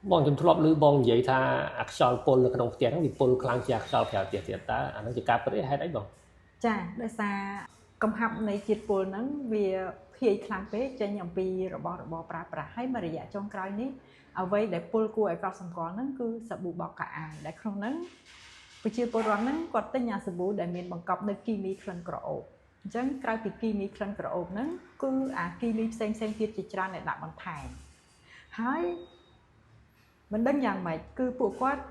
បងខ្ញុំធ្លាប់ឮបងនិយាយថាអាខ្យល់ពុលនៅក្នុងផ្ទះហ្នឹងវាពុលខ្លាំងជាងខ្យល់ក្រៅផ្ទះទៀតតើអាហ្នឹងជាការពិតទេហេតុអីបងចាដោយសារកំហាប់នៃជាតិពុលហ្នឹងវាភាយខ្លាំងពេកចេញអំពីរបស់របរប្រើប្រាស់ហើយមួយរយៈចុងក្រោយនេះអ្វីដែលពុលគួរឲ្យកត់សម្គាល់ហ្នឹងគឺសាប៊ូបោកខោអាវដែលក្នុងហ្នឹងប្រជាពលរដ្ឋហ្នឹងគាត់ទិញអាសាប៊ូដែលមានបង្កប់នៅគីមីក្លិនក្រអូបអញ្ចឹងក្រៅពីគីមីក្លិនក្រអូបហ្នឹងគឺអាគីមីផ្សេងទៀតជាច្រើនដែលដាក់បន្ថែមហើយមិនដឹងយ៉ាងម៉េចគឺពួកគាត់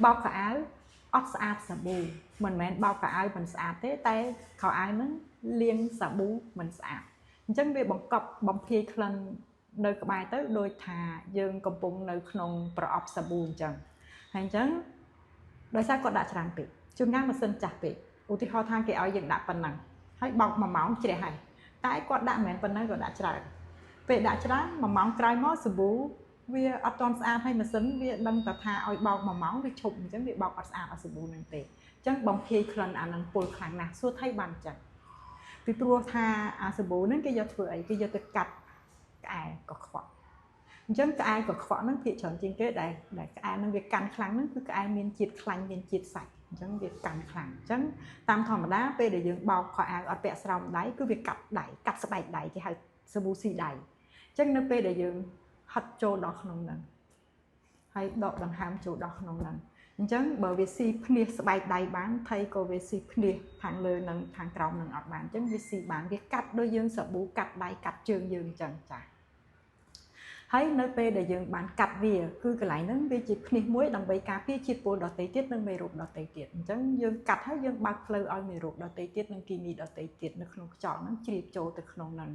បោកខោអាវអត់ស្អាតសាប៊ូមិនមែនបោកខោអាវមិនស្អាតទេតែខោអាវហ្នឹងលាងសាប៊ូមិនស្អាតអញ្ចឹងវាបង្កប់បំភាយក្លិននៅក្បែរទៅដូចថាយើងកំពុងនៅក្នុងប្រអប់សាប៊ូអញ្ចឹងហើយអញ្ចឹងដោយសារគាត់ដាក់ច្រើនពេកជួនកាលម៉ាស៊ីនចាស់ពេកឧទាហរណ៍ថាគេឲ្យយើងដាក់ប៉ុណ្ណឹងហើយបោក1ម៉ោងជ្រះហើយតែគាត់ដាក់មិនមែនប៉ុណ្ណឹងគាត់ដាក់ច្រើនពេលដាក់ច្រើន1ម៉ោងក្រោយមកសាប៊ូវាអត់ទាន់ស្អាតហើយម៉ាស៊ីនវាដឹងតែថាឲ្យបោក1ម៉ោងវាឈប់អញ្ចឹងវាបោកអត់ស្អាតអាសាប៊ូហ្នឹងទេអញ្ចឹងបំភាយក្លិនអានឹងពុលខ្លាំងណាស់សួរថៃបានអញ្ចឹងពីព្រោះថាអាសាប៊ូហ្នឹងគេយកធ្វើអីគេយកទៅកាត់ក្អែកខ្វក់អញ្ចឹងក្អែកខ្វក់ហ្នឹងភាគច្រើនជាងគេដែលក្អែហ្នឹងវាកាន់ខ្លាំងហ្នឹងគឺក្អែមានជាតិខ្លាញ់មានជាតិសាច់អញ្ចឹងវាកាន់ខ្លាំងអញ្ចឹងតាមធម្មតាពេលដែលយើងបោកខោអាវអត់ពាក់ស្រោមដៃគឺវាកាត់ដៃកាត់ស្បែកដៃគេហៅសាប៊ូស៊ីដៃអញ្ចឹងនៅពេលដែលយើងហិតចូលដល់ក្នុងហ្នឹងហើយដកដង្ហើមចូលដល់ក្នុងហ្នឹងអញ្ចឹងបើវាស៊ីភ្នាសស្បែកដៃបានថៃក៏វាស៊ីភ្នាសខាងលើនិងខាងក្រោមនឹងអត់បានអញ្ចឹងវាស៊ីបានវាកាត់ដោយយើងសាប៊ូកាត់ដៃកាត់ជើងយើងអញ្ចឹងចា៎ហើយនៅពេលដែលយើងបានកាត់វាគឺកន្លែងហ្នឹងវាជាភ្នាសមួយដើម្បីការពារជាតិពុលដតេទៀតនិងមេរោគដតេទៀតអញ្ចឹងយើងកាត់ហើយយើងបើកផ្លូវឲ្យមេរោគដតេទៀតនិងគីមីដតេទៀតនៅក្នុងខ្យល់ហ្នឹងជ្រាបចូលទៅក្នុងហ្នឹង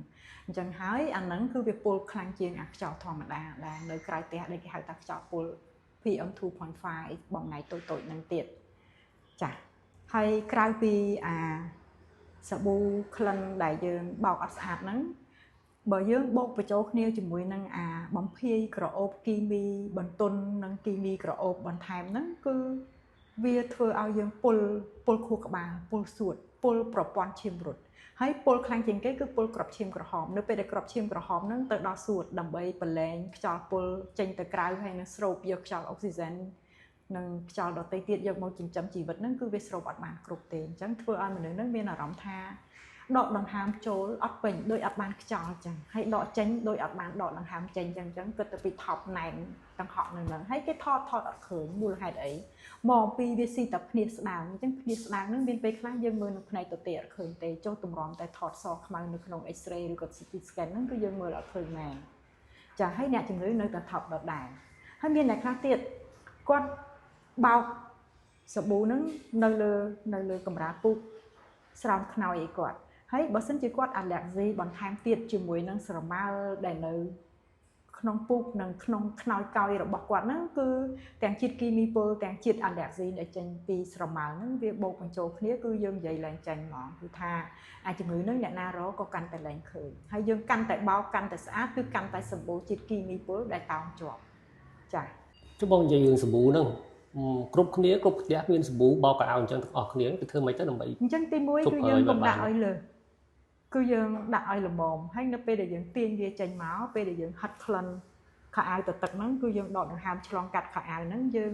អញ្ចឹងហើយអាហ្នឹងគឺវាពុលខ្លាំងជាងអាខ្យល់ធម្មតាដែលនៅក្រៅផ្ទះដែលគេហៅថាខ្យល់ពុល PM 2.5 បំណៃតូចហ្នឹងទៀតចា៎ហើយក្រៅពីអាសាប៊ូក្លិនដែលយើងបោកអត់ស្អាតហ្នឹងបើយើងបូកបញ្ចូលគ្នាជាមួយនឹងអាបំភាយក្រអូបគីមីបន្ទន់និងគីមីក្រអូបបន្ថែមហ្នឹងគឺវាធ្វើឲ្យយើងពុលខួរក្បាលពុលសួតពុលប្រព័ន្ធឈាមរត់ហើយពុលខ្លាំងជាងគេគឺពុលក្របឈាមក្រហមនៅពេលដែលក្របឈាមក្រហមហ្នឹងទៅដល់សួតដើម្បីប្រឡែងខ្យល់ពុលចេញទៅក្រៅហើយនឹងស្រូបយកខ្យល់អុកស៊ីហ្សែននិងខ្យល់ដតេទៀតយកមកចិញ្ចឹមជីវិតហ្នឹងគឺវាស្រូបអត់បានគ្រប់ទេអញ្ចឹងធ្វើឲ្យមនុស្សហ្នឹងមានអារម្មណ៍ថាដកដង្ហើមចូលអត់ពេញដោយអត់បានខ្យល់ចឹងហើយដកចេញដោយអត់បានដកដង្ហើមចេញចឹងគិតទៅពីថប់ណែនដង្ហក់នឹងហើយគេថតអត់ឃើញមូលហេតុអីមកពីវាស៊ីតែភ្នាសស្ដាងអញ្ចឹងភ្នាសស្ដាងហ្នឹងមានពេលខ្លះយើងមើលនឹងផ្នែកទទេអត់ឃើញទេចុះតម្រាំតែថតសខ្មៅនៅក្នុង X-ray ឬក៏ CT scan ហ្នឹងគឺយើងមើលអត់ឃើញមែនចាហើយអ្នកជំងឺនៅតែថប់ដដែលហើយមានអ្នកខ្លះទៀតគាត់បោកសាប៊ូហ្នឹងនៅលើកម្រាលពូកស្រោមខ្នើយអីគាត់ហើយបើសិនជាគាត់អាឡែហ្ស៊ីបន្ថែមទៀតជាមួយនឹងស្រមោលដែលនៅក្នុងពូកនិងក្នុងខ្នើយកោយរបស់គាត់ហ្នឹងគឺទាំងជាតិគីមីពុលទាំងជាតិអាឡែហ្ស៊ីដែលចេញពីស្រមោលហ្នឹងវាបូកបញ្ចូលគ្នាគឺយើងនិយាយឡើងចាញ់ហ្មងគឺថាអាជំងឺហ្នឹងអ្នកណារកក៏កាន់តែលែងឃើញហើយយើងកាន់តែបោកកាន់តែស្អាតគឺកាន់តែសម្បូរជាតិគីមីពុលដែលតោងជាប់ចា៎ចុះបងនិយាយរឿងសាប៊ូហ្នឹងគ្រប់គ្នាគ្រប់ផ្ទះមានសាប៊ូបោកខោអាវអញ្ចឹងទាំងអស់គ្នាគឺធ្វើម៉េចទៅដើម្បីអញ្ចឹងទី1គឺយើងកុំដាក់ឲ្យលើគឺយើងដាក់ឲ្យល្មមហើយនៅពេលដែលយើងទាញវាចេញមកពេលដែលយើងហិតក្លិនខោអាវទៅទឹកហ្នឹងគឺយើងដកដង្ហើមឆ្លងកាត់ខោអាវហ្នឹងយើង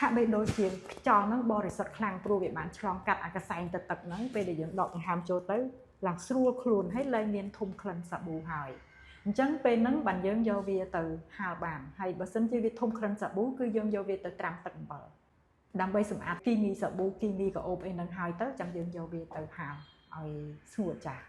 ហាក់បីដូចជាខ្យល់ហ្នឹងបរិសុទ្ធខ្លាំងព្រោះវាបានឆ្លងកាត់អាកសែងទៅទឹកហ្នឹងពេលដែលយើងដកដង្ហើមចូលទៅឡើងស្រួលខ្លួនហើយលែងមានធុំក្លិនសាប៊ូហើយអញ្ចឹងពេលហ្នឹងបានយើងយកវាទៅហាលបានហើយបើសិនជាវាធុំក្លិនសាប៊ូគឺយើងយកវាទៅត្រាំទឹកអំបិលដើម្បីសម្អាតគីមីសាប៊ូគីមីក្រអូបអីហ្នឹងហើយទៅចាំយើងយកវាទៅហាលឲ្យស្ងួតចាស់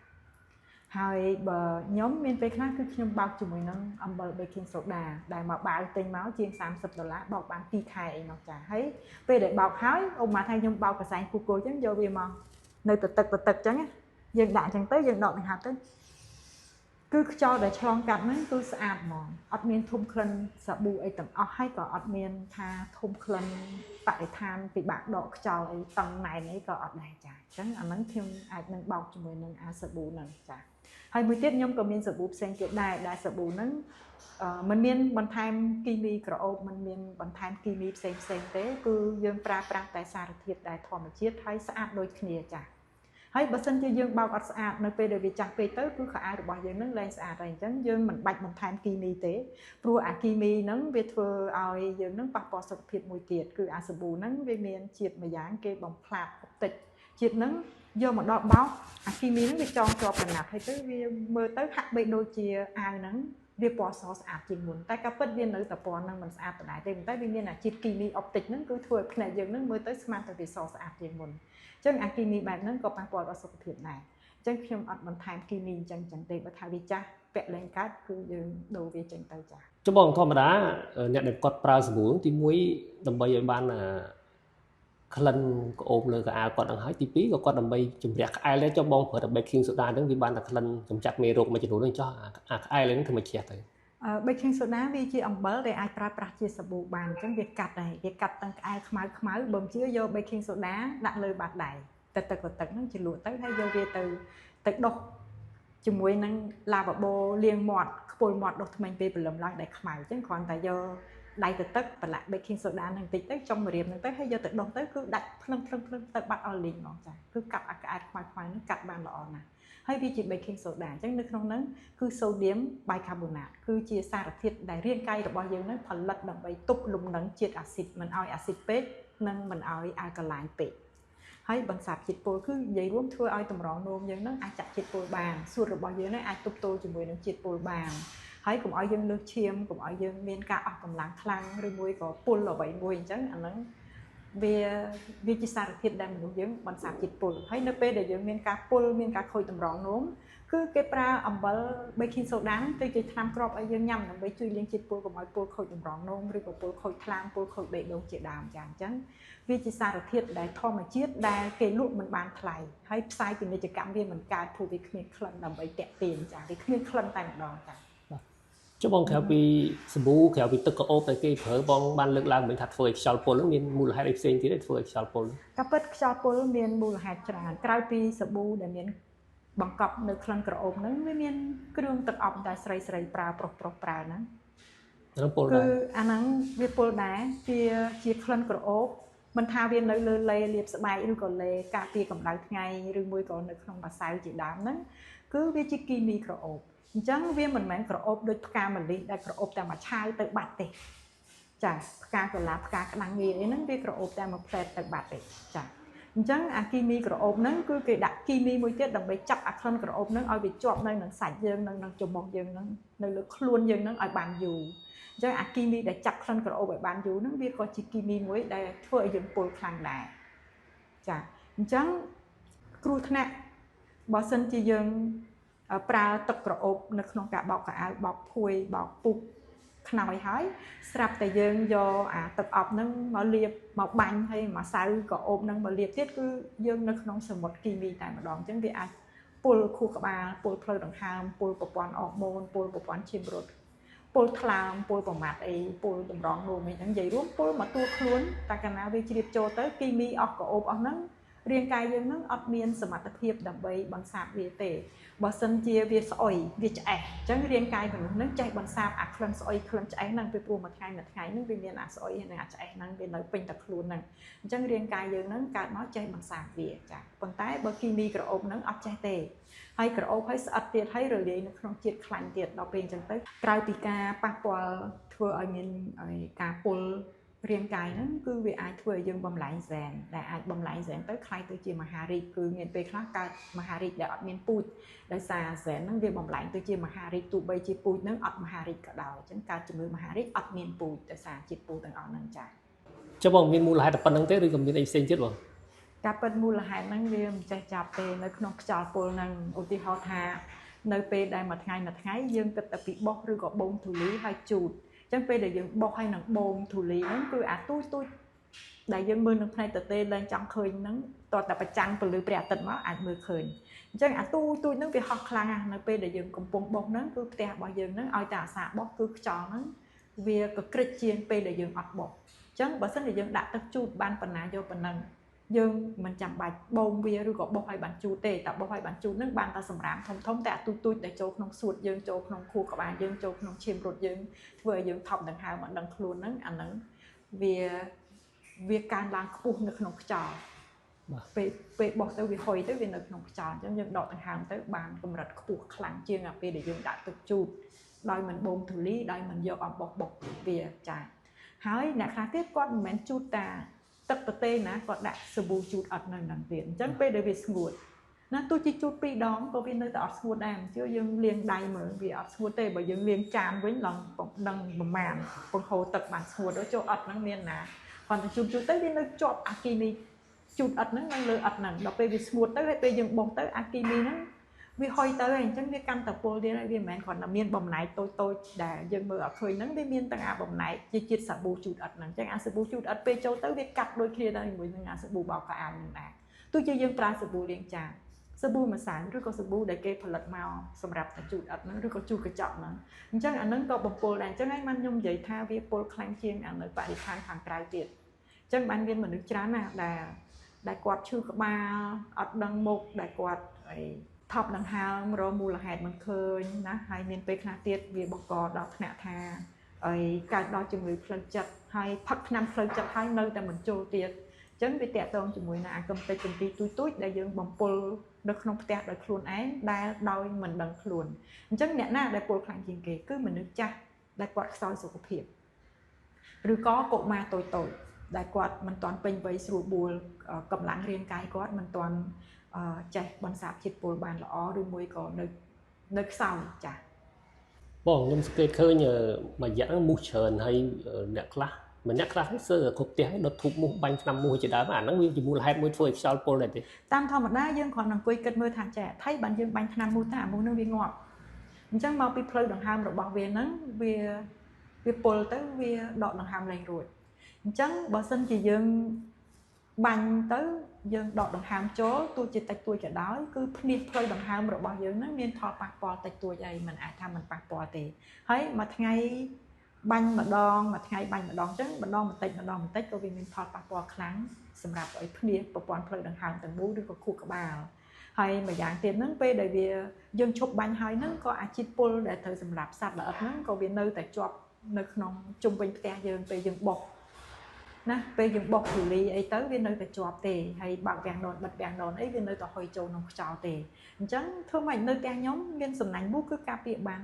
ហើយបើខ្ញុំមានពេលខ្លះគឺខ្ញុំបោកជាមួយនឹងអំបិល baking soda ដែលមកបាវទិញមកជាង$30បោកបាន2ខែអីនោះចាហើយពេលដែលបោកហើយឧបមាថាខ្ញុំបោកកសែងគូគោអញ្ចឹងយកវាមកនៅទៅទឹកអញ្ចឹងយើងដាក់អញ្ចឹងទៅយើងដកដង្ហើមទៅគឺខ្យល់ដែលឆ្លងកាត់ហ្នឹងគឺស្អាតហ្មងអត់មានធុំក្លិនសាប៊ូអីទាំងអស់ហើយក៏អត់មានថាធុំក្លិនបរិស្ថានពិបាកដកខ្យល់អីតឹងណែនអីក៏អត់ដែរចាអញ្ចឹងអាហ្នឹងខ្ញុំអាចនឹងបោកជាមួយនឹងអាសាប៊ូហ្នឹងចាហើយមួយទៀតខ្ញុំក៏មានសាប៊ូផ្សេងទៀតដែរដែលសាប៊ូហ្នឹងมันមានបន្ថែមគីមីក្រអូបมันមានបន្ថែមគីមីផ្សេងទេគឺយើងប្រើប្រាស់តែសារធាតុដែលធម្មជាតិហើយស្អាតដូចគ្នាចា ហើយបើសិនជាយើងបោកអត់ស្អាតនៅពេលដែលវាចាស់ពេកទៅគឺខោអាវរបស់យើងនឹងលែងស្អាតហើយអញ្ចឹងយើងមិនបាច់បន្ថែមគីមីទេព្រោះអាគីមីហ្នឹងវាធ្វើឲ្យយើងនឹងប៉ះពាល់សុខភាពមួយទៀតគឺអាសាប៊ូហ្នឹងវាមានជាតិមួយយ៉ាងគេបំផ្លាតអុកតិចជាតិហ្នឹងយកមកដល់បោកអាគីមីហ្នឹងវាចងជាប់កណាត់ហើយទៅវាមើលទៅហាក់បីដូចជាអាវហ្នឹងវាពណ៌សស្អាតជាងមុនតែក៏ពិតវានៅតែពណ៌ហ្នឹងមិនស្អាតដដែលទេប៉ុន្តែវាមានអាជាតិគីមីអុកតិចហ្នឹងគឺធ្វើឲ្យភ្នែកយើងហ្នឹងមើលទៅស្មានតែវាសស្អាតជាងមុនអញ្ចឹងអាគីមីបែបហ្នឹងក៏ប៉ះពាល់ដល់សុខភាពដែរអញ្ចឹងខ្ញុំអត់បន្ថែមគីមីអញ្ចឹងទេបើថាវាចាស់ពាក់លែងកើតគឺយើងដូរវាចេញទៅចាស់ចុះបងធម្មតាអ្នកដែលគាត់ប្រើសាប៊ូទី1ដើម្បីឲ្យបានក្លិនក្អូបលើកៅអៅគាត់នឹងហើយទី2ក៏គាត់ដើម្បីជំរះក្អែលដែរចុះបងប្រើតែ baking soda ហ្នឹងវាបានតែក្លិនកម្ចាត់មេរោគមួយចំនួនហ្នឹងចុះអាក្អែលហ្នឹងធ្វើមកជ្រះទៅbaking soda វាជាអំបិលដែលអាចប្រើប្រាស់ជាសាប៊ូបានអញ្ចឹងវាកាត់ដែរវាកាត់ទាំងក្អែលខ្មៅបើមិនជឿយក baking soda ដាក់លើបាតដៃទឹកហ្នឹងជាលក់ទៅហើយយកវាទៅដុសជាមួយនឹង lavabo លាងមាត់ខ្ពុលមាត់ដុសថ្មីពេលព្រលឹមឡើងដែលខ្មៅអញ្ចឹងគ្រាន់តែយកដៃទៅទឹកប្រឡាក់ baking soda ហ្នឹងតិចទៅចុងម្រាមហ្នឹងទៅហើយយកទៅដុសទៅគឺដាច់ភ្លឹងទៅបាត់អស់លីងហ្មងចាគឺកាត់អាក្អែលខ្មៅហ្នឹងកាត់បានល្អណាស់ហើយវាជា baking soda អញ្ចឹងនៅក្នុងហ្នឹងគឺ sodium bicarbonate គឺជាសារធាតុដែលរាងកាយរបស់យើងហ្នឹងផលិតដើម្បីទប់លំនឹងជាតិអាស៊ីតមិនឲ្យអាស៊ីតពេកនិងមិនឲ្យអាល់កាឡាញពេកហើយបន្សាបជាតិពុលគឺនិយាយរួមធ្វើឲ្យតម្រងនោមយើងហ្នឹងអាចចាក់ជាតិពុលបានសួតរបស់យើងហ្នឹងអាចទប់ទល់ជាមួយនឹងជាតិពុលបានហើយកុំឲ្យយើងលើសឈាមកុំឲ្យយើងមានការអស់កម្លាំងខ្លាំងឬមួយក៏ពុលអ្វីមួយអញ្ចឹងអាហ្នឹងវាជាសារធាតុដែលមនុស្សយើងបន្សាបជាតិពុលហើយនៅពេលដែលយើងមានការពុលមានការខូចតម្រងនោមគឺគេប្រើអំបិល baking soda ទៅជាថ្នាំគ្រាប់ឲ្យយើងញ៉ាំដើម្បីជួយលាងជាតិពុលកុំឲ្យពុលខូចតម្រងនោមឬក៏ពុលខូចថ្លាមពុលខូចបេះដូងជាដើមចាអញ្ចឹងវាជាសារធាតុដែលធម្មជាតិដែលគេលក់មិនបានថ្លៃហើយផ្សាយពាណិជ្ជកម្មវាមិនកើតព្រោះវាគ្មានក្លិនដើម្បីតាក់ទាញចាវាគ្មានក្លិនតែម្ដងចាចុះបងក្រៅពីសាប៊ូក្រៅពីទឹកក្អូបដែលគេប្រើបងបានលើកឡើងមិញថាធ្វើឲ្យខ្យល់ពុលហ្នឹងមានមូលហេតុអីផ្សេងទៀតទេធ្វើឲ្យខ្យល់ពុលក៏ពិតខ្យល់ពុលមានមូលហេតុច្រើនក្រៅពីសាប៊ូដែលមានបង្កប់នៅក្លិនក្រអូបហ្នឹងវាមានគ្រឿងទឹកអប់ដែលស្រីប្រើប្រុសប្រើហ្នឹងពុលដែរគឺអាហ្នឹងវាពុលដែរជាក្លិនក្រអូបមិនថាវានៅលើលេលាបស្បែកឬក៏លេការពារកម្ដៅថ្ងៃឬមួយក៏នៅក្នុងម្សៅជាដើមហ្នឹងគឺវាជាគីមីក្រអូបអញ្ចឹងវាមិនមែនក្រអូបដូចផ្កាម្លិះដែលក្រអូបតែមួយឆាវទៅបាត់ទេចាផ្កាកុលាបផ្កាក្តាំងងាអីហ្នឹងវាក្រអូបតែមួយផ្លែតទៅបាត់ទេចាអញ្ចឹងអាគីមីក្រអូបហ្នឹងគឺគេដាក់គីមីមួយទៀតដើម្បីចាប់អាក្លិនក្រអូបហ្នឹងឲ្យវាជាប់នៅនឹងសាច់យើងនឹងច្រមុះយើងហ្នឹងនៅលើខ្លួនយើងហ្នឹងឲ្យបានយូរអញ្ចឹងអាគីមីដែលចាប់ក្លិនក្រអូបឲ្យបានយូរហ្នឹងវាក៏ជាគីមីមួយដែលធ្វើឲ្យយើងពុលខ្លាំងដែរចាអញ្ចឹងគ្រោះថ្នាក់បើសិនជាយើងប្រើទឹកក្រអូបនៅក្នុងការបោកខោអាវបោកភួយបោកពុកខ្នើយហើយស្រាប់តែយើងយកអាទឹកអប់ហ្នឹងមកលាបមកបាញ់ហើយម្សៅក្រអូបហ្នឹងមកលាបទៀតគឺយើងនៅក្នុងសមុទ្រគីមីតែម្ដងអញ្ចឹងវាអាចពុលខួរក្បាលពុលផ្លូវដង្ហើមពុលប្រព័ន្ធអរម៉ូនពុលប្រព័ន្ធឈាមរត់ពុលថ្លើមពុលប្រមាត់អីពុលតម្រងនោមអីហ្នឹងនិយាយរួមពុលមកតួខ្លួនតែកាលណាវាជ្រាបចូលទៅគីមីអស់ក្រអូបអស់ហ្នឹងរាងកាយយើងហ្នឹងអត់មានសមត្ថភាពដើម្បីបន្សាបវាទេបើសិនជាវាស្អុយវាឆ្អេះអញ្ចឹងរាងកាយមនុស្សហ្នឹងចេះបន្សាបអាក្លិនស្អុយក្លិនឆ្អេះហ្នឹងពីព្រោះមួយថ្ងៃហ្នឹងវាមានអាស្អុយនិងអាឆ្អេះហ្នឹងវានៅពេញតែខ្លួនហ្នឹងអញ្ចឹងរាងកាយយើងហ្នឹងកើតមកចេះបន្សាបវាចាប៉ុន្តែបើគីមីក្រអូបហ្នឹងអត់ចេះទេហើយក្រអូបហើយស្អិតទៀតហើយរលាយនៅក្នុងជាតិខ្លាញ់ទៀតដល់ពេលអញ្ចឹងទៅក្រៅពីការប៉ះពាល់ធ្វើឲ្យមានការពុលរាងកាយហ្នឹងគឺវាអាចធ្វើឲ្យយើងបំលែងហ្សែនដែលអាចបំលែងហ្សែនទៅคล้ายទៅជាមហារីកគឺមានពេលខ្លះកើតមហារីកដែលអត់មានពូជដោយសារហ្សែនហ្នឹងវាបំលែងទៅជាមហារីកទោះបីជាពូជហ្នឹងអត់មហារីកក៏ដោយអញ្ចឹងកើតជំងឺមហារីកអត់មានពូជដោយសារជាតិពូជទាំងអស់ហ្នឹងចា៎ចុះបងមានមូលហេតុតែប៉ុណ្្នឹងទេឬក៏មានអីផ្សេងទៀតបងការពិតមូលហេតុហ្នឹងវាមិនចេះចាប់ទេនៅក្នុងខ្យល់ពុលហ្នឹងឧទាហរណ៍ថានៅពេលដែលមួយថ្ងៃយើងគិតតែពីបោះឬក៏បូមធូលីហើយជូតអញ្ចឹងពេលដែលយើងបោះឲ្យនឹងបូមធូលីហ្នឹងគឺអាទូចដែលយើងមើលនឹងផ្នែកទទេឡើងចង់ឃើញហ្នឹងតើតែប្រចាំពលឺព្រះអាទិត្យមកអាចមើលឃើញអញ្ចឹងអាទូចហ្នឹងវាហោះខ្លាំងណាស់នៅពេលដែលយើងកំពុងបោះហ្នឹងគឺផ្ទះរបស់យើងហ្នឹងឲ្យតែអាសាបោះគឺខ្យល់ហ្នឹងវាកក្រិចជាងពេលដែលយើងអត់បោះអញ្ចឹងបើសិនជាយើងដាក់ទឹកជូតបានប៉ុណ្ណាយកប៉ុណ្ណឹងយើងមិនចាំបាច់បូមវាឬក៏បោះឲ្យបានជូតទេតែបោះឲ្យបានជូតហ្នឹងបានតែសម្រាមធំតែអាទូចដែលចូលក្នុងសួតយើងចូលក្នុងខួរក្បាលយើងចូលក្នុងឈាមរត់យើងធ្វើឲ្យយើងថប់ដង្ហើមមិនដឹងខ្លួនហ្នឹងអាហ្នឹងវាកើនឡើងខ្ពស់នៅក្នុងខ្យល់ ពេលបោះទៅវាហុយទៅវានៅក្នុងខ្យល់អញ្ចឹងយើងដកដង្ហើមទៅបានកម្រិតខ្ពស់ខ្លាំងជាងអាពេលដែលយើងដាក់ទឹកជូតដោយមិនបូមធូលីដោយមិនយកអំបោះបុកវាចាហើយអ្នកខ្លះទៀតគាត់មិនមែនជូតតាទឹកប្រទេសណាគាត់ដាក់សាប៊ូជូតអត់នៅនឹងទៀតអញ្ចឹងពេលដែលវាស្ងួតណាទោះជាជូត2ដងក៏វានៅតែអត់ស្ងួតដែរជឿយើងលាងដៃមើលវាអត់ស្ងួតទេបើយើងលាងចានវិញឡើងដឹងប្រមាណបង្ហូរទឹកបានស្ងួតដល់ចូលអត់ហ្នឹងមានណាគាត់ទៅជូតទៅវានៅជាប់អាគីមីជូតអត់ហ្នឹងនៅលើអត់ហ្នឹងដល់ពេលវាស្ងួតទៅហើយពេលយើងបោះទៅអាគីមីហ្នឹងវាហុយទៅហើយអញ្ចឹងវាកាន់តែពុលទៀតហើយវាមិនមែនគ្រាន់តែមានបំណែកតូចៗដែលយើងមើលអត់ឃើញហ្នឹងវាមានទាំងអាបំណែកជាជាតិសាប៊ូជូតអត់ហ្នឹងអញ្ចឹងអាសាប៊ូជូតអត់ពេលចូលទៅវាកាត់ដូចគ្នាដែរជាមួយនឹងអាសាប៊ូបោកខោអាវហ្នឹងដែរទោះជាយើងប្រើសាប៊ូលាងចានសាប៊ូម្សៅឬក៏សាប៊ូដែលគេផលិតមកសម្រាប់តែជូតអត់ហ្នឹងឬក៏ជូតកញ្ចក់ហ្នឹងអញ្ចឹងអាហ្នឹងក៏បំពុលដែរអញ្ចឹងហើយបានខ្ញុំនិយាយថាវាពុលខ្លាំងជាងអានៅបរិស្ថានខាងក្រៅទៀតអញ្ចឹងបានមានមនុស្សច្រើនណាស់ដែលគាត់ឈឺក្បាលអត់ដឹងមុខដែលគាត់ថប់ដង្ហើមរកមូលហេតុមិនឃើញណាហើយមានពេលខ្លះទៀតវាបង្កដល់ថ្នាក់ថាកើតដល់ជំងឺផ្លូវចិត្តហើយផឹកថ្នាំផ្លូវចិត្តហើយនៅតែមិនចូលទៀតអញ្ចឹងវាតាក់ទងជាមួយនឹងអាកំតិចកំទីទូចដែលយើងបំពុលនៅក្នុងផ្ទះដោយខ្លួនឯងដែលដោយមិនដឹងខ្លួនអញ្ចឹងអ្នកណាដែលពុលខ្លាំងជាងគេគឺមនុស្សចាស់ដែលគាត់ខ្សោយសុខភាពឬក៏កុមារតូចៗដែលគាត់មិនទាន់ពេញវ័យស្រួលបួលកម្លាំងរាងកាយគាត់មិនទាន់ចេះបន្សាបជាតិពុលបានល្អឬមួយក៏នៅខ្សោយចា៎បងខ្ញុំសង្កេតឃើញមួយរយៈហ្នឹងមូសច្រើនហើយអ្នកខ្លះម្នាក់ខ្លះសើគ្រប់ផ្ទះឲ្យដុតធូបមូសបាញ់ថ្នាំមូសជាដើមអាហ្នឹងវាជាមូលហេតុមួយធ្វើឲ្យខ្យល់ពុលដែរទេតាមធម្មតាយើងគ្រាន់តែអង្គុយគិតមើលថាចាថៃបានយើងបាញ់ថ្នាំមូសតែអាមូសហ្នឹងវាងាប់អញ្ចឹងមកពីផ្លូវដង្ហើមរបស់វាហ្នឹងវាពុលទៅវាដកដង្ហើមលែងរួចអញ្ចឹងបើសិនជាយើងបាញ់ទៅយើងដកដង្ហើមចូលទោះជាតិចតួចក៏ដោយគឺភ្នាសផ្លូវដង្ហើមរបស់យើងហ្នឹងមានផលប៉ះពាល់តិចតួចអីមិនអាចថាមិនប៉ះពាល់ទេហើយមួយថ្ងៃបាញ់ម្ដងមួយថ្ងៃបាញ់ម្ដងអញ្ចឹងម្ដងបន្តិចក៏វាមានផលប៉ះពាល់ខ្លាំងសម្រាប់ឲ្យភ្នាសប្រព័ន្ធផ្លូវដង្ហើមទាំងមូលឬក៏ខួរក្បាលហើយមួយយ៉ាងទៀតហ្នឹងពេលដែលយើងឈប់បាញ់ហើយហ្នឹងក៏អាជាតិពុលដែលត្រូវសម្រាប់សត្វល្អិតហ្នឹងក៏វានៅតែជាប់នៅក្នុងជុំវិញផ្ទះយើងពេលយើងបោះណាពេលយើងបុកធូលីអីទៅវានៅតែជាប់ទេហើយបើកវាំងដូនបិទវាំងដូនអីវានៅតែហុយចូលក្នុងខ្យល់ទេអញ្ចឹងធ្វើម៉េចនៅផ្ទះខ្ញុំមានសំណាញ់មូសគឺការពារបាន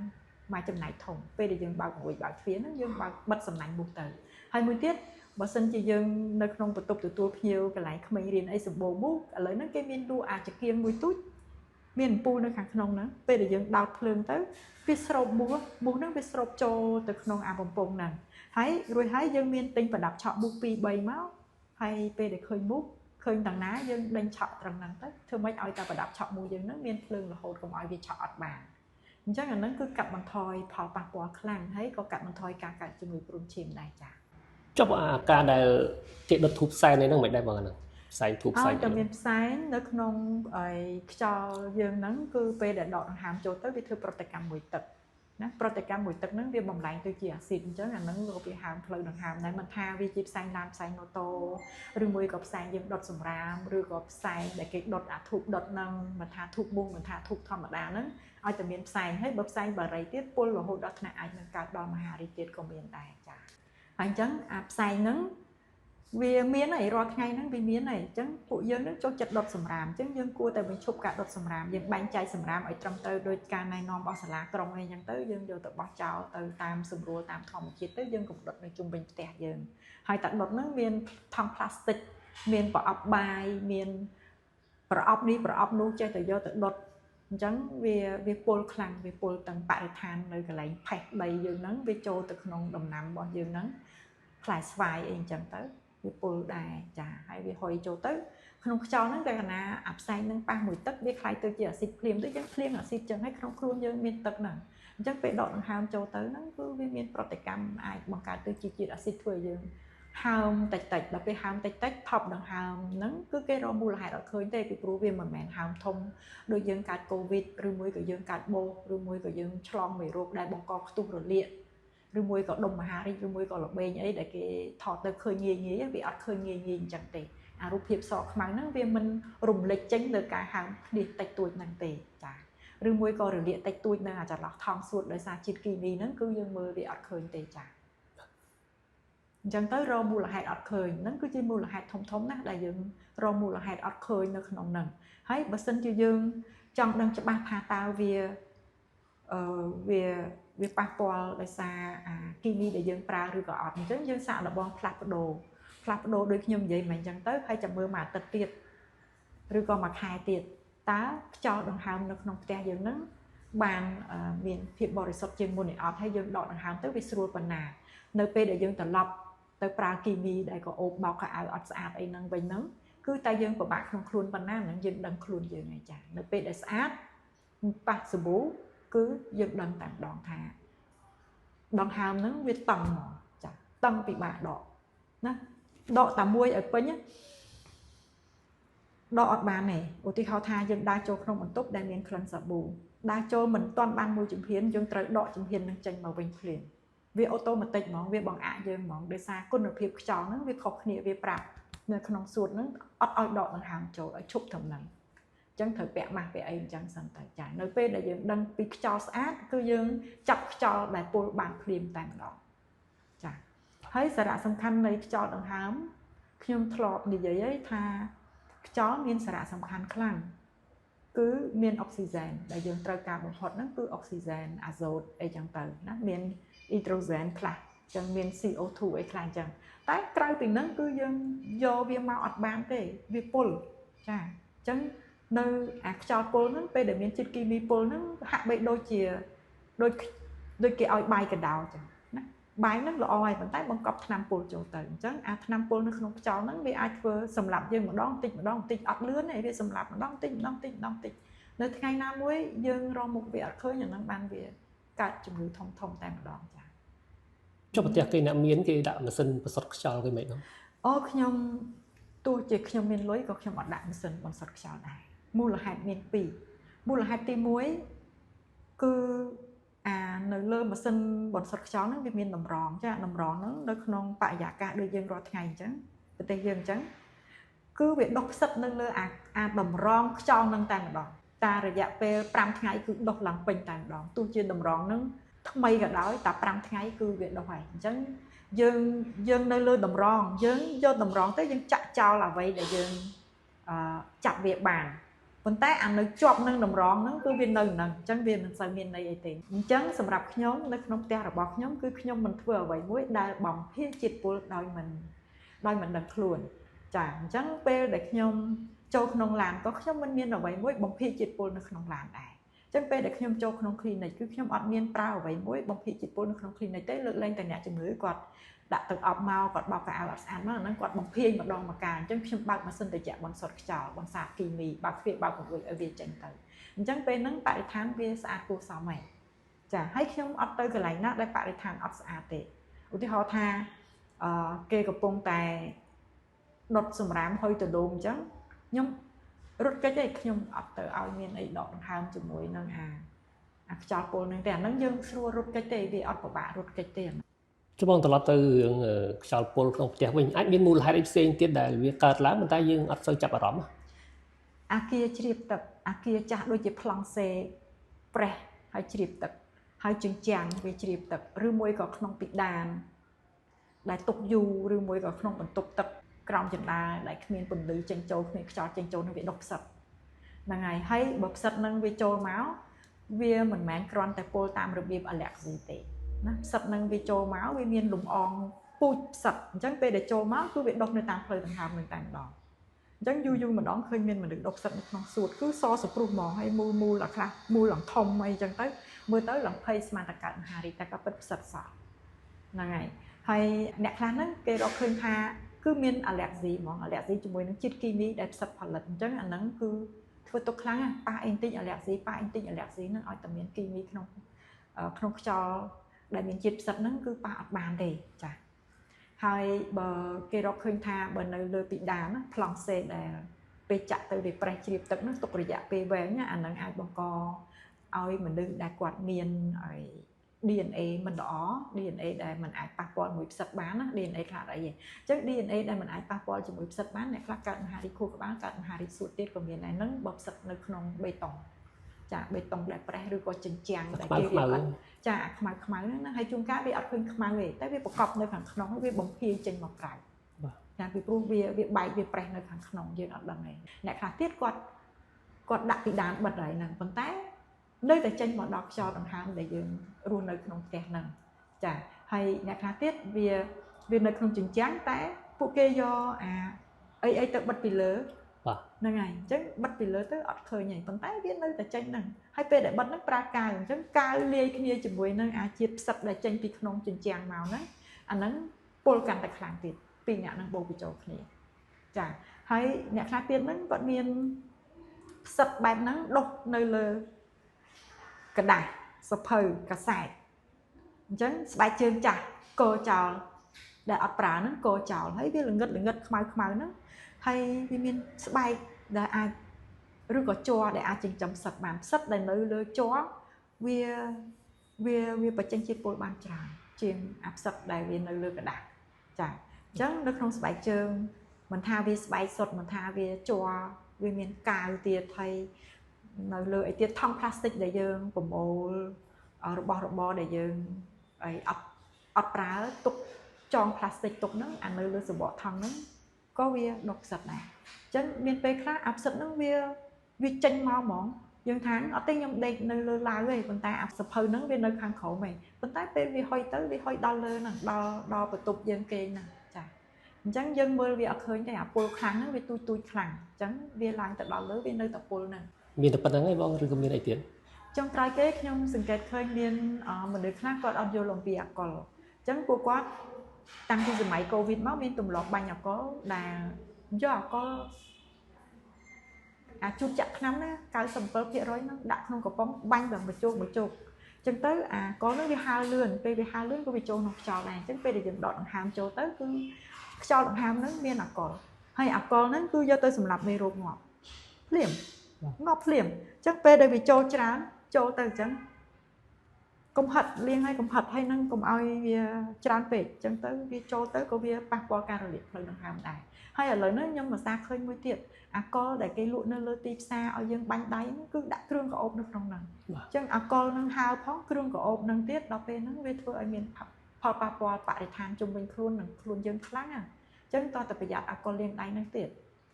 មួយចំណែកធំពេលដែលយើងបើករួចបើកទ្វារហ្នឹងយើងបើកបិទសំណាញ់មូសទៅហើយមួយទៀតបើសិនជាយើងនៅក្នុងបន្ទប់ទទួលភ្ញៀវកន្លែងក្មេងរៀនអីសម្បូរមូសឥឡូវហ្នឹងគេមានលក់អាចកៀងមួយទូចមានអំពូលនៅខាងក្នុងហ្នឹងពេលដែលយើងដោតភ្លើងទៅវាស្រូបមូសហ្នឹងវាស្រូបចូលទៅក្នុងអាបំពង់ហ្នឹងហើយរួចហើយយើងមានទិញប្រដាប់ឆក់មូស2 3មកហើយពេលដែលឃើញមូសឃើញទាំងណាយើងដេញឆក់ត្រឹងហ្នឹងទៅធ្វើម៉េចឲ្យតែប្រដាប់ឆក់មូសយើងហ្នឹងមានភ្លើងរហូតកុំឲ្យវាឆក់អត់បានអញ្ចឹងអាហ្នឹងគឺកាត់បន្ថយផលប៉ះពាល់ខ្លាំងហើយក៏កាត់បន្ថយការកើតជំងឺគ្រុនឈាមដែរចា៎ចុះអាការដែលគេដុតធូបផ្សែងហ្នឹងមិនដែរបងហ្នឹងផ្សែងធូបផ្សែងតែមានផ្សែងនៅក្នុងខ្យល់យើងហ្នឹងគឺពេលដែលដកដង្ហើមចូលទៅវាធ្វើប្រតិកម្មមួយទឹកណាប្រតិកម្មមួយទឹកហ្នឹងវាបំលែងទៅជាអាស៊ីតអញ្ចឹងអាហ្នឹងវាហើមផ្លូវដង្ហើមដែរមិនថាវាជាផ្សែងឡានផ្សែងម៉ូតូឬមួយក៏ផ្សែងយើងដុតសម្រាមឬក៏ផ្សែងដែលគេដុតអាធូបដុតហ្នឹងមិនថាធូបមូសមិនថាធូបធម្មតាហ្នឹងឲ្យតែមានផ្សែងហើយបើផ្សែងបារីទៀតពុលរហូតដល់ថ្នាក់អាចនឹងកើតដល់មហារីកទៀតក៏មានដែរចា៎ហើយអញ្ចឹងអាផ្សែងហ្នឹងវាមានហើយរាល់ថ្ងៃហ្នឹងវាមានហើយអញ្ចឹងពួកយើងនឹងចូលចិត្តដុតសម្រាមអញ្ចឹងយើងគួរតែបញ្ឈប់ការដុតសម្រាមយើងបែងចែកសម្រាមឲ្យត្រឹមត្រូវដោយការណែនាំរបស់សាលាក្រុងអីអញ្ចឹងទៅយើងយកទៅបោះចោលទៅតាមសម្រួលតាមធម្មជាតិទៅយើងកុំដុតនៅជុំវិញផ្ទះយើងហើយតែដុតហ្នឹងមានថង់ផ្លាស្ទិកមានប្រអប់បាយមានប្រអប់នេះប្រអប់នោះចេះតែយកទៅដុតអញ្ចឹងវាពុលខ្លាំងវាពុលទាំងបរិស្ថាននៅកន្លែងផេះដីយើងហ្នឹងវាចូលទៅក្នុងដំណាំរបស់យើងហ្នឹងផ្លែស្វាយអីអញ្ចឹងទៅវាពុលដែរចាហើយវាហុយចូលទៅក្នុងខ្យល់ហ្នឹងតែកាលណាអាផ្សែងហ្នឹងប៉ះមួយទឹកវាคล้ายទៅជាអាស៊ីតភ្លាមទៅយើងភ្លៀងអាស៊ីតចឹងហើយក្នុងខ្លួនយើងមានទឹកហ្នឹងអញ្ចឹងពេលដកដង្ហើមចូលទៅហ្នឹងគឺវាមានប្រតិកម្មអាចបង្កើតទៅជាជាតិអាស៊ីតធ្វើឲ្យយើងហើមតិចដល់ពេលហើមតិចថប់ដង្ហើមហ្នឹងគឺគេរកមូលហេតុអត់ឃើញទេពីព្រោះវាមិនមែនហើមធំដូចយើងកើតកូវីដឬមួយក៏យើងកើតបូសឬមួយក៏យើងឆ្លងមេរោគដែលបង្កខ្ទុះរលាកឬមួយក៏ដុំមហារីកឬមួយក៏លបែងអីដែលគេថតទៅឃើញងាយវាអត់ឃើញងាយអញ្ចឹងទេអារូបភាពសខ្មៅហ្នឹងវាមិនរំលេចចេញលើការហើមភ្នាសតិចតួចហ្នឹងទេចាឬមួយក៏រលាកតិចតួចនៅអាចន្លោះថង់សួតដោយសារជាតិគីមីហ្នឹងគឺយើងមើលវាអត់ឃើញទេចា Chẳng tới rô mù là hạt ọt khơi, nâng cứ chỉ mù là hạt thông thống nè, đại dương rô mù là hạt ọt khơi nơi khổng nâng. Hãy bà xin cho dương trong đăng cho bác thà tao về bác bò đại xa kimi đại dương pra rư gọ ọt. Chẳng dương xạ là bóng flap đồ đôi khi nhầm vậy mà chẳng tới hay chẳng mơ mà tật tiệt rư gọ mặc hai tiệt tá cho đằng hàm nơi khổng tè dương nâng bàn miền phía bò rì sọt chương môn này ọt hay dương đọ đằng hàm tới vì sưu bà nà nơi bê đại dương tờ lọc tới pra kimi đại có ốp bọc cả áo ọt sạp ấy nâng vây nâng cứ tay dương của bạn không khuôn bàn nà nâng dương đằng khuôn dương này chả nơi bê đại sạp bác sư bố cứ dương đằng tạm đòn thả đòn hàm nâng viết tầng mỏ chả tầng bị bà đọ đọ tà muôi ở bên nhá đọ ọt bà này ô tí khao tha dương đa châu không ổn tốt đại miền khẩn sở bù đa châu mình toàn ban môi chụp hiến dương trời đọ chụp hiến nâng tranh màu vinh liền vì ô tô mà tịch mong vì bằng ạ dương mong để xa con được hiệp chó nó vì khóc nhẹ vì bạc nơi không suốt nó ọt ọt đọ nâng hàm châu ở chụp thầm nâng chẳng thời bẹ mặt bẹ ấy chẳng sẵn tại trái nơi bên đại dương đăng bị cho sát cứ dương chọc cho đại bộ bàn phim tàn đỏ chả thấy sẽ đã sẵn khăn này cho đằng hám khi ông thọt đi dưới ấy tha chó miên sẽ đã sẵn khăn khăn cứ miên oxygen đại dương trời cả một hột nó cứ oxygen azot ấy chẳng tới nó miên hydrogen khăn chẳng miên CO2 ấy khăn chẳng tại trái tình nó cứ dương do viêm mau ọt bán thế vì pol chả chẳng nơi cho pol nó bây giờ miền trên kimi pol nó hạ bị đôi chìa đôi kia oi bay cái đào chẳng bay nó là oi vẫn tay bằng cọp năm pol chỗ tận chẳng năm pol nó không cho nó bị ai vừa sầm lạp dương một đón tịnh ọt lứa này bị sầm lạp một đón tịnh nơi ngày nào mới dương ro một việc khơi nhà năng ban việc cả chủng người thông tại một đón chẳng cho một tiệc cái nạm miến cái đạo mà sân sọt cho cái mấy đó nhom tôi chỉ nhom miền lối có nhom ọt đạo mà sân bằng sọt cho này mua là hạt miền pì mua là hạt tim muối cứ nơi lơ mà sinh bọn sọt chó nó vì miền nằm ròn nó đôi non tại giả cả đôi dân rồi ngày chăng tây dân chăng cứ việc đọc sách nơi lơ đầm ròn cho nâng tàn đòn ta rồi dạ về 5 ngày cứ đọc làm bình tàn đòn tôi chưa đầm ròn nó mây cả đó ta 5 ngày cứ việc đọc này chăng dân nơi lơ đầm ròn dân do đầm ròn tới dân chặt cho là vậy để dân chặt việc bàn vấn tay ăn nó chọp nâng đồng rón nó cứ viên nâng chẳng viên mình sao miền này thì chẳng sầm rạp nhóm nó không te là bọc nhóm cứ nhóm mình vừa vậy mỗi đai bỏng phía chít của đôi mình đặt luôn chẳng pe để nhóm châu không làm có nhóm mình miền ở vậy mỗi bỏng phía chít của nó không làm này chẳng pe để nhóm châu không khi này cứ nhóm ọt miền prao vậy mỗi bỏng phía chít của nó không khi này tới lực lên tại nhà chừng người quạt đã từng ọp mau quạt bao cả áo ăn nó quạt bỏng phía mà đòn mà càng chẳng nhóm bạc mà sinh từ trạng bằng sọt chảo bằng sạc kỳ mì bạc phía bao của người ở việt tranh tới chẳng pe nắng tại tháng việt sạc của sao mày chả hay nhóm ọt tới cái này nóได้tại tháng ọt sạc tệอุทิศhọ tha kêกับpông tài đột sầm rám hơi từ đồn chẳng nhóm rút cái đấy nhóm ọt tới ao miền ấy đọt ham chừng mũi nâng cho cô nâng tiền nâng dương xua rút cái tệ vì ọt của bạn rút cái tiền cho bọn tao từ chào pol không chả mình anh biết mua hai đêm sen tiết đại việc card lá mình ta dương ắt soi chập ở đó mà kia chìm tập kia cha đôi chip plong xe pre hay chìm tập hay chừng chàng về chìm tập rư môi có không bị đàn đại tục du rư môi có không còn tục tập còng chân đà đại miền bồn lư chân châu miền cho chân châu nó bị độc sập là ngày hay bộc sập nâng về châu máu vì mình mang cron tại pol tam rồi bị allergy tệ sập nâng về châu máu vì miền lùng on pu sập chẳng về để châu máu cứ bị độc nơi tàn phơi tàn hàm mình tàn đỏ chẳng du mà đón khơi miền mình được độc sập nó sụt cứ so sụp rùm mò hay mua là khác mua lòng thông hay chẳng tới mưa tới lòng face mà ta cạn hà ta có bật sập sọ là ngày hay nẹt khăn á cái đó khơi ha cứ miền allergy mong allergy cho mình nó chít kimi đẹp sập phật lật chẳng anh nắng cứ thôi tốt kháng pa anti allergy nó ở tầm miền kimi không cho đại miền chít sập nó cứ pa bàn để chả hay bờ cái đó khơi tha bờ nơi lơ bị đá plong xe đểไปchặt từ để pre chip tập nó tụcระยะไปvề nhá anh đang ai bằng co ai mình đừng đại quạt miền DNA mình đó DNA để mình ai passport một sạch bán á DNA là cái gì chứ DNA để mình ai passport chỉ một sạch bán này là cận hà đi khu bán cận hà đi suốt tiết của miền này nó bọc sạch nơi không bê tông ចាបេតុងដែលប្រេះឬក៏ចិញ្ចាំងដែល គេរៀបអត់ចាខ្មៅហ្នឹងហើយជួនកាលវាអត់ឃើញខ្មៅទេតែវាប្រកបនៅខាងក្នុងវាបំភាយចេញមកក្រៅចាពីព្រោះវាបែកវាប្រេះនៅខាងក្នុងយើងអត់ដឹងទេអ្នកខ្លះទៀតគាត់ដាក់ពីដានបិទហើយហ្នឹងប៉ុន្តែនៅតែចេញមកដល់ខ្យល់ដង្ហើមដែលយើងរស់នៅក្នុងផ្ទះហ្នឹងចាហើយអ្នកខ្លះទៀតវានៅក្នុងចិញ្ចាំងតែពួកគេយកអីទៅបិទពីលើហ្នឹងហើយអញ្ចឹងបិទពីលើទៅអត់ឃើញទេប៉ុន្តែវានៅតែចេញហ្នឹងហើយពេលដែលបិទហ្នឹងប្រើកាវអញ្ចឹងកាវលាយគ្នាជាមួយនឹងជាតិផ្សិតដែលចេញពីក្នុងចិញ្ចាំងមកហ្នឹងអាហ្នឹងពុលកាន់តែខ្លាំងទៀតពីរអ្នកហ្នឹងបូកបញ្ចូលគ្នាចាហើយអ្នកខ្លះទៀតហ្នឹងគាត់មានផ្សិតបែបហ្នឹងដុសនៅលើกระดาษសភៅកាសែតអញ្ចឹងស្បែកជើងចាស់កោចោលដែលអត់ប្រើហ្នឹងកោចោលហើយវាល្ងិតខ្មៅហ្នឹងហើយវាមានស្បែកដែលអាចឬក៏ជ័រដែលអាចចិញ្ចឹមផ្សិតបានផ្សិតដែលនៅលើជ័រវាបញ្ចេញជាតិពុលបានច្រើនជាងអាផ្សិតដែលវានៅលើกระดาษចាអញ្ចឹងនៅក្នុងស្បែកជើងមិនថាវាស្បែកសុទ្ធមិនថាវាជ័រវាមានកាវទៀតហើយនៅលើអីទៀតថង់ផ្លាស្ទិកដែលយើងប្រមូលរបស់របរដែលយើងអត់ប្រើទុកចងផ្លាស្ទិកទុកហ្នឹងអានៅលើសបកថង់ហ្នឹងក៏វាដុះផ្សិតដែរអញ្ចឹងមានពេលខ្លះអាផ្សិតហ្នឹងវាចេញមកហ្មងយើងថាអត់ទេខ្ញុំដេកនៅលើឡាវទេប៉ុន្តែអាសភៅហ្នឹងវានៅខាងក្រោមឯងប៉ុន្តែពេលវាហុយទៅវាហុយដល់លើហ្នឹងដល់បន្ទប់យើងគេហ្នឹងចាអញ្ចឹងយើងមើលវាអត់ឃើញទេអាពុលខ្លាំងហ្នឹងវាទូចខ្លាំងអញ្ចឹងវាឡើងទៅដល់លើវានៅតែពុលហ្នឹងមានតែប៉ុណ្្នឹងឯងបងឬក៏មានអីទៀតចុងក្រោយគេខ្ញុំសង្កេតឃើញមានមនុស្សខ្លះគាត់អត់យល់អំពីអាល់កុលអញ្ចឹងពួកគាត់តាំងពីសម័យកូវីដមកមានទម្លាប់បាញ់អាល់កុលដែលយកអាល់កុលជូតចាក់ថ្នាំណា97%ហ្នឹងដាក់ក្នុងកំប៉ុងបាញ់ដល់មួយជោគអញ្ចឹងទៅអាកុលហ្នឹងវាហើរលឿនពេលវាហើរលឿនក៏វាចូលក្នុងខ្យល់ដែរអញ្ចឹងពេលដែលយើងដកដង្ហើមចូលទៅគឺខ្យល់ដង្ហើមហ្នឹងមានអាល់កុលហើយអាល់កុលហ្នឹងគឺយកទៅសម្រាប់មេរោគងាប់ភ្លាមងាប់ភ្លាមអញ្ចឹងពេលដែលវាចូលច្រើនចូលទៅអញ្ចឹងកំហិតលាងហើយកុំហិតហើយនឹងកុំឲ្យវាច្រើនពេកអញ្ចឹងទៅវាចូលទៅក៏វាប៉ះពាល់ការរលាកផ្លូវដង្ហើមដែរហើយឥឡូវនេះខ្ញុំមិនសាឃើញមួយទៀតអាល់កុលដែលគេលក់នៅលើទីផ្សារឲ្យយើងបាញ់ដៃគឺដាក់គ្រឿងក្រអូបនៅក្នុងហ្នឹងអញ្ចឹងអាល់កុលនឹងហើផងគ្រឿងក្រអូបនឹងទៀតដល់ពេលហ្នឹងវាធ្វើឲ្យមានផលប៉ះពាល់បរិស្ថានជុំវិញខ្លួននិងខ្លួនយើងខ្លាំងអញ្ចឹងតើតប្រយ័ត្នអាល់កុលលាងដៃហ្នឹងទៀត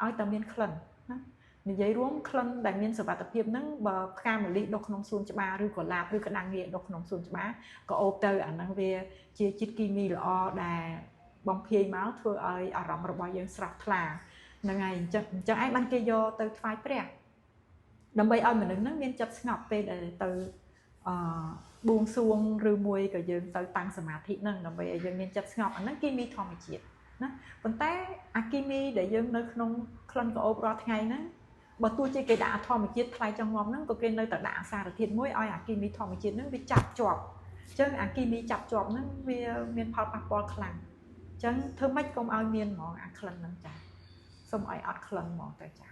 ឲ្យតែមានក្លិនណានិយាយរួមក្លិនដែលមានសុវត្ថិភាពហ្នឹងបើផ្កាម្លិះដុសក្នុងសួនច្បារឬក៏ឡាបឬក្តាំងងាដុសក្នុងសួនច្បារក៏អូបទៅអាហ្នឹងវាជាជាតិគីមីល្អដែលបំភាយមកធ្វើឲ្យអារម្មណ៍របស់យើងស្រស់ថ្លាហ្នឹងហើយអញ្ចឹងឯងបានគេយកទៅថ្វាយព្រះដើម្បីឲ្យមនុស្សហ្នឹងមានចិត្តស្ងប់ពេលដែលទៅបួងសួងឬមួយក៏យើងទៅតាំងសមាធិហ្នឹងដើម្បីឲ្យយើងមានចិត្តស្ងប់អាហ្នឹងគីមីធម្មជាតិណាប៉ុន្តែអាគីមីដែលយើងនៅក្នុងក្លិនក្រអូបរាល់ថ្ងៃហ្នឹងបើទោះជាគេដាក់ធម្មជាតិថ្លៃចង់ងាប់ហ្នឹងក៏គេនៅតែដាក់អាសារធាតុមួយឲ្យអាគីមីធម្មជាតិហ្នឹងវាចាប់ជាប់អញ្ចឹងអាគីមីចាប់ជាប់ហ្នឹងវាមានផលប៉ះពាល់ខ្លាំងអញ្ចឹងធ្វើម៉េចកុំឲ្យមានហ្មងអាក្លិនហ្នឹងចាសូមឲ្យអត់ក្លិនហ្មងទៅចា